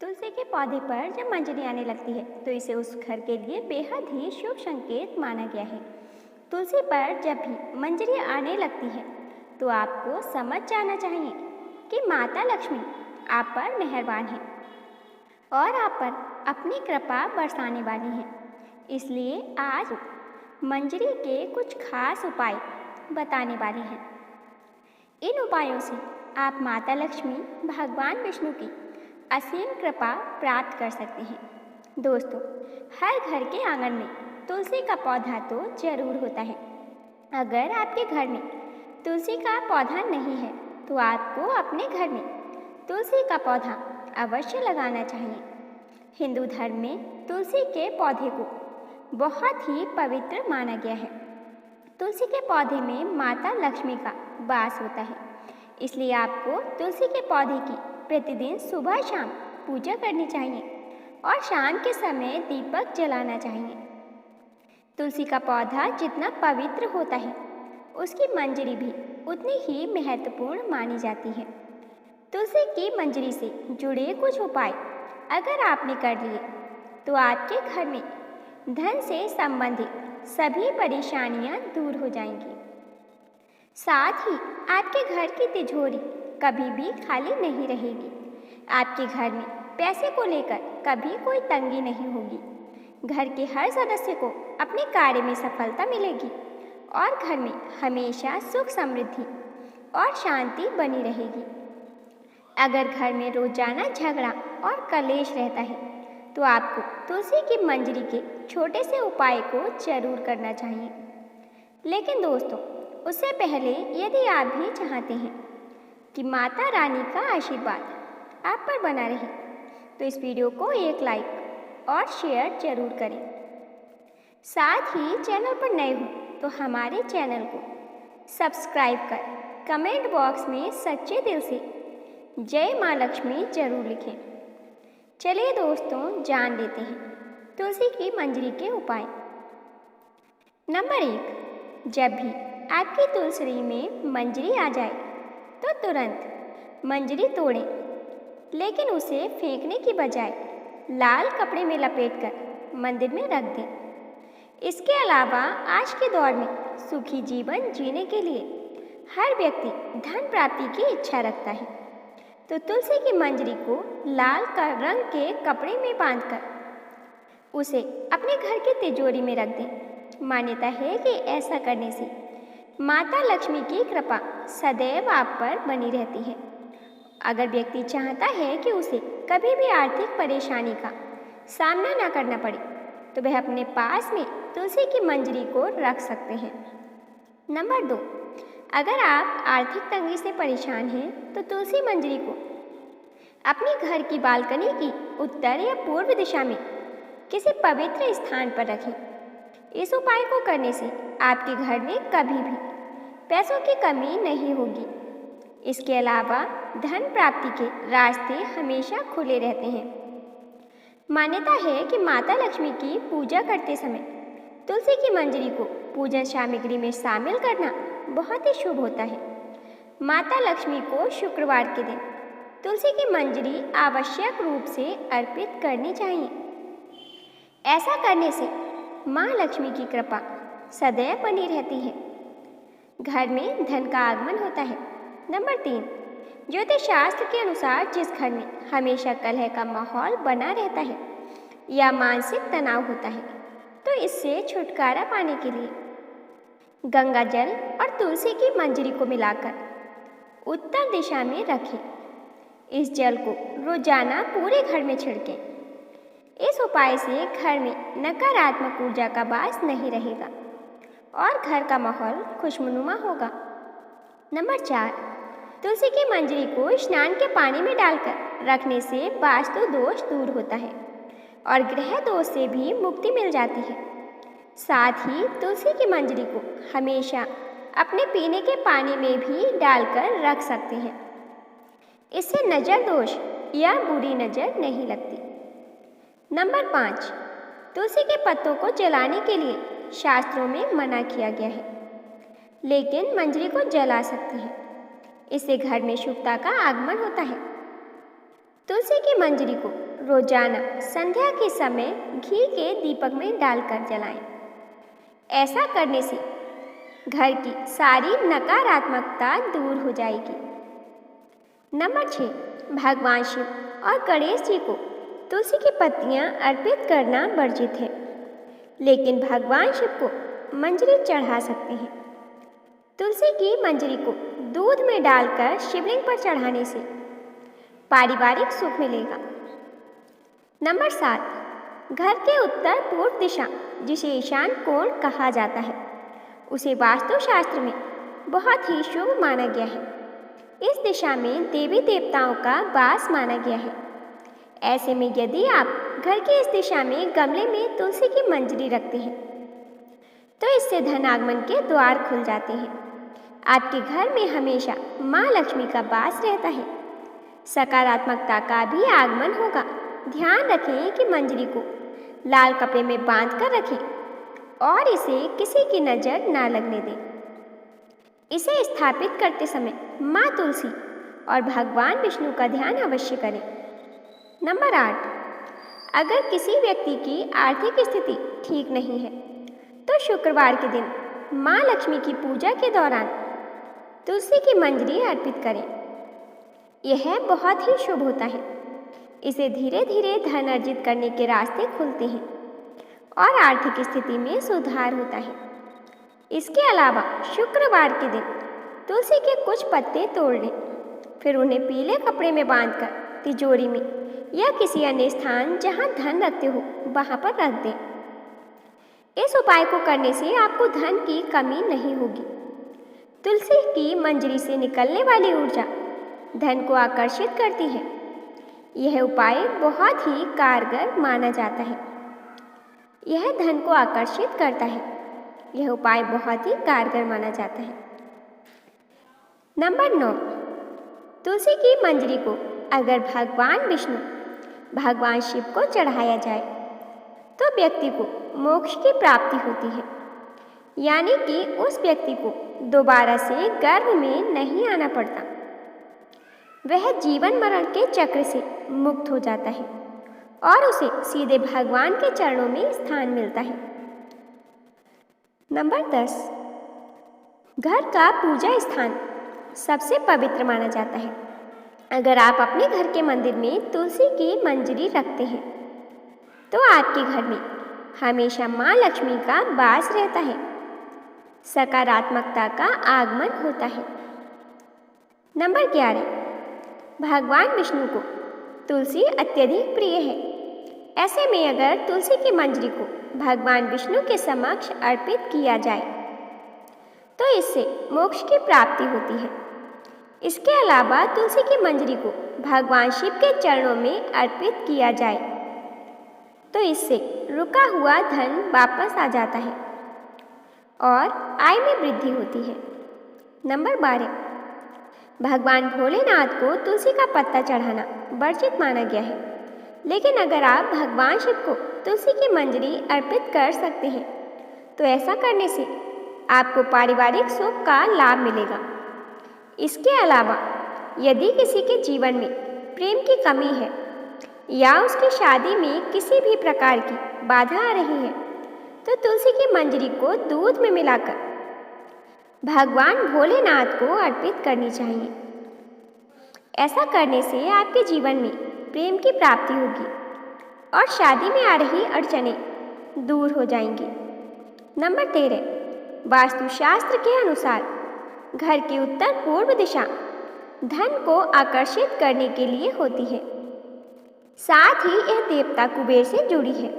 तुलसी के पौधे पर जब मंजरी आने लगती है तो इसे उस घर के लिए बेहद ही शुभ संकेत माना गया है। तुलसी पर जब भी मंजरी आने लगती है तो आपको समझ जाना चाहिए कि माता लक्ष्मी आप पर मेहरबान है और आप पर अपनी कृपा बरसाने वाली है। इसलिए आज मंजरी के कुछ खास उपाय बताने वाले हैं। इन उपायों से आप माता लक्ष्मी भगवान विष्णु की असीम कृपा प्राप्त कर सकते हैं। दोस्तों, हर घर के आंगन में तुलसी का पौधा तो जरूर होता है। अगर आपके घर में तुलसी का पौधा नहीं है तो आपको अपने घर में तुलसी का पौधा अवश्य लगाना चाहिए। हिंदू धर्म में तुलसी के पौधे को बहुत ही पवित्र माना गया है। तुलसी के पौधे में माता लक्ष्मी का वास होता है, इसलिए आपको तुलसी के पौधे की प्रतिदिन सुबह शाम पूजा करनी चाहिए और शाम के समय दीपक जलाना चाहिए। तुलसी का पौधा जितना पवित्र होता है उसकी मंजरी भी उतनी ही महत्वपूर्ण मानी जाती है। तुलसी की मंजरी से जुड़े कुछ उपाय अगर आपने कर लिए तो आपके घर में धन से संबंधित सभी परेशानियां दूर हो जाएंगी। साथ ही आपके घर की तिजोरी कभी भी खाली नहीं रहेगी। आपके घर में पैसे को लेकर कभी कोई तंगी नहीं होगी। घर के हर सदस्य को अपने कार्य में सफलता मिलेगी और घर में हमेशा सुख समृद्धि और शांति बनी रहेगी। अगर घर में रोजाना झगड़ा और कलेश रहता है तो आपको तुलसी की मंजरी के छोटे से उपाय को जरूर करना चाहिए। लेकिन दोस्तों, उससे पहले यदि आप भी चाहते हैं कि माता रानी का आशीर्वाद आप पर बना रहे तो इस वीडियो को एक लाइक और शेयर जरूर करें। साथ ही चैनल पर नए हो तो हमारे चैनल को सब्सक्राइब कर कमेंट बॉक्स में सच्चे दिल से जय माँ लक्ष्मी जरूर लिखें। चलिए दोस्तों, जान लेते हैं तुलसी की मंजरी के उपाय। नंबर 1, जब भी आपकी तुलसी में मंजरी आ जाए तो तुरंत मंजरी तोड़ें, लेकिन उसे फेंकने की बजाय लाल कपड़े में लपेटकर मंदिर में रख दें। इसके अलावा आज के दौर में सुखी जीवन जीने के लिए हर व्यक्ति धन प्राप्ति की इच्छा रखता है, तो तुलसी की मंजरी को लाल रंग के कपड़े में बांधकर उसे अपने घर की तिजोरी में रख दें। मान्यता है कि ऐसा करने से माता लक्ष्मी की कृपा सदैव आप पर बनी रहती है। अगर व्यक्ति चाहता है कि उसे कभी भी आर्थिक परेशानी का सामना न करना पड़े तो वह अपने पास में तुलसी की मंजरी को रख सकते हैं। नंबर 2, अगर आप आर्थिक तंगी से परेशान हैं तो तुलसी मंजरी को अपने घर की बालकनी की उत्तर या पूर्व दिशा में किसी पवित्र स्थान पर रखें। इस उपाय को करने से आपके घर में कभी भी पैसों की कमी नहीं होगी। इसके अलावा धन प्राप्ति के रास्ते हमेशा खुले रहते हैं। मान्यता है कि माता लक्ष्मी की पूजा करते समय तुलसी की मंजरी को पूजन सामग्री में शामिल करना बहुत ही शुभ होता है। माता लक्ष्मी को शुक्रवार के दिन तुलसी की मंजरी आवश्यक रूप से अर्पित करनी चाहिए। ऐसा करने से माँ लक्ष्मी की कृपा सदैव बनी रहती है। घर में धन का आगमन होता है। नंबर 3, ज्योतिष शास्त्र के अनुसार जिस घर में हमेशा कलह का माहौल बना रहता है या मानसिक तनाव होता है तो इससे छुटकारा पाने के लिए गंगा जल और तुलसी की मंजरी को मिलाकर उत्तर दिशा में रखें। इस जल को रोजाना पूरे घर में छिड़कें। इस उपाय से घर में नकारात्मक ऊर्जा का वास नहीं रहेगा और घर का माहौल खुशनुमा होगा। नंबर 4, तुलसी की मंजरी को स्नान के पानी में डालकर रखने से वास्तु दोष दूर होता है और ग्रह दोष से भी मुक्ति मिल जाती है। साथ ही तुलसी की मंजरी को हमेशा अपने पीने के पानी में भी डालकर रख सकते हैं। इससे नजर दोष या बुरी नजर नहीं लगती। नंबर 5, तुलसी के पत्तों को जलाने के लिए शास्त्रों में मना किया गया है, लेकिन मंजरी को जला सकते हैं। इससे घर में शुभता का आगमन होता है। तुलसी की मंजरी को रोजाना संध्या के समय घी के दीपक में डालकर जलाएं। ऐसा करने से घर की सारी नकारात्मकता दूर हो जाएगी। नंबर 6, भगवान शिव और गणेश जी को तुलसी की पत्तियां अर्पित करना वर्जित है, लेकिन भगवान शिव को मंजरी चढ़ा सकते हैं। तुलसी की मंजरी को दूध में डालकर शिवलिंग पर चढ़ाने से पारिवारिक सुख मिलेगा। नंबर 7, घर के उत्तर पूर्व दिशा, जिसे ईशान कोण कहा जाता है, उसे वास्तुशास्त्र में बहुत ही शुभ माना गया है। इस दिशा में देवी देवताओं का वास माना गया है। ऐसे में यदि आप घर की इस दिशा में गमले में तुलसी की मंजरी रखते हैं तो इससे धन आगमन के द्वार खुल जाते हैं। आपके घर में हमेशा माँ लक्ष्मी का वास रहता है। सकारात्मकता का भी आगमन होगा। ध्यान रखें कि मंजरी को लाल कपड़े में बांध कर रखें और इसे किसी की नज़र ना लगने दें। इसे स्थापित करते समय माँ तुलसी और भगवान विष्णु का ध्यान अवश्य करें। नंबर 8, अगर किसी व्यक्ति की आर्थिक स्थिति ठीक नहीं है तो शुक्रवार के दिन माँ लक्ष्मी की पूजा के दौरान तुलसी की मंजरी अर्पित करें। यह बहुत ही शुभ होता है। इसे धीरे धीरे धन अर्जित करने के रास्ते खुलते हैं और आर्थिक स्थिति में सुधार होता है। इसके अलावा शुक्रवार के दिन तुलसी के कुछ पत्ते तोड़ लें, फिर उन्हें पीले कपड़े में बांधकर तिजोरी में या किसी अन्य स्थान जहां धन रखते हो वहां पर रख दें। इस उपाय को करने से आपको धन की कमी नहीं होगी। तुलसी की मंजरी से निकलने वाली ऊर्जा धन को आकर्षित करती है। यह उपाय बहुत ही कारगर माना जाता है। यह धन को आकर्षित करता है। यह उपाय बहुत ही कारगर माना जाता है। नंबर 9, तुलसी की मंजरी को अगर भगवान विष्णु, भगवान शिव को चढ़ाया जाए तो व्यक्ति को मोक्ष की प्राप्ति होती है, यानी कि उस व्यक्ति को दोबारा से गर्भ में नहीं आना पड़ता। वह जीवन मरण के चक्र से मुक्त हो जाता है और उसे सीधे भगवान के चरणों में स्थान मिलता है। नंबर 10, घर का पूजा स्थान सबसे पवित्र माना जाता है। अगर आप अपने घर के मंदिर में तुलसी की मंजरी रखते हैं तो आपके घर में हमेशा माँ लक्ष्मी का वास रहता है। सकारात्मकता का आगमन होता है। नंबर 11, भगवान विष्णु को तुलसी अत्यधिक प्रिय है। ऐसे में अगर तुलसी की मंजरी को भगवान विष्णु के समक्ष अर्पित किया जाए तो इससे मोक्ष की प्राप्ति होती है। इसके अलावा तुलसी की मंजरी को भगवान शिव के चरणों में अर्पित किया जाए तो इससे रुका हुआ धन वापस आ जाता है और आय में वृद्धि होती है। नंबर 12, भगवान भोलेनाथ को तुलसी का पत्ता चढ़ाना वर्जित माना गया है, लेकिन अगर आप भगवान शिव को तुलसी की मंजरी अर्पित कर सकते हैं तो ऐसा करने से आपको पारिवारिक सुख का लाभ मिलेगा। इसके अलावा यदि किसी के जीवन में प्रेम की कमी है या उसकी शादी में किसी भी प्रकार की बाधा आ रही है तो तुलसी की मंजरी को दूध में मिलाकर भगवान भोलेनाथ को अर्पित करनी चाहिए। ऐसा करने से आपके जीवन में प्रेम की प्राप्ति होगी और शादी में आ रही अड़चनें दूर हो जाएंगी। नंबर 13, वास्तुशास्त्र के अनुसार घर की उत्तर पूर्व दिशा धन को आकर्षित करने के लिए होती है। साथ ही यह देवता कुबेर से जुड़ी है।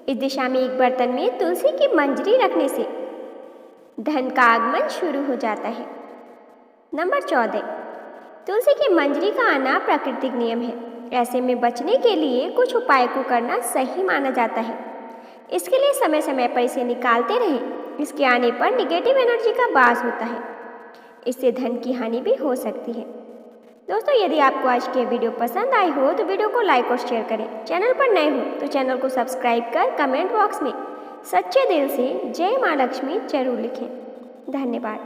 इस दिशा में एक बर्तन में तुलसी की मंजरी रखने से धन का आगमन शुरू हो जाता है। नंबर 14, तुलसी की मंजरी का आना प्राकृतिक नियम है। ऐसे में बचने के लिए कुछ उपाय को करना सही माना जाता है। इसके लिए समय समय पर इसे निकालते रहें। इसके आने पर निगेटिव एनर्जी का वास होता है। इससे धन की हानि भी हो सकती है। दोस्तों, यदि आपको आज की वीडियो पसंद आई हो तो वीडियो को लाइक और शेयर करें। चैनल पर नए हो तो चैनल को सब्सक्राइब कर कमेंट बॉक्स में सच्चे दिल से जय माँ लक्ष्मी जरूर लिखें। धन्यवाद।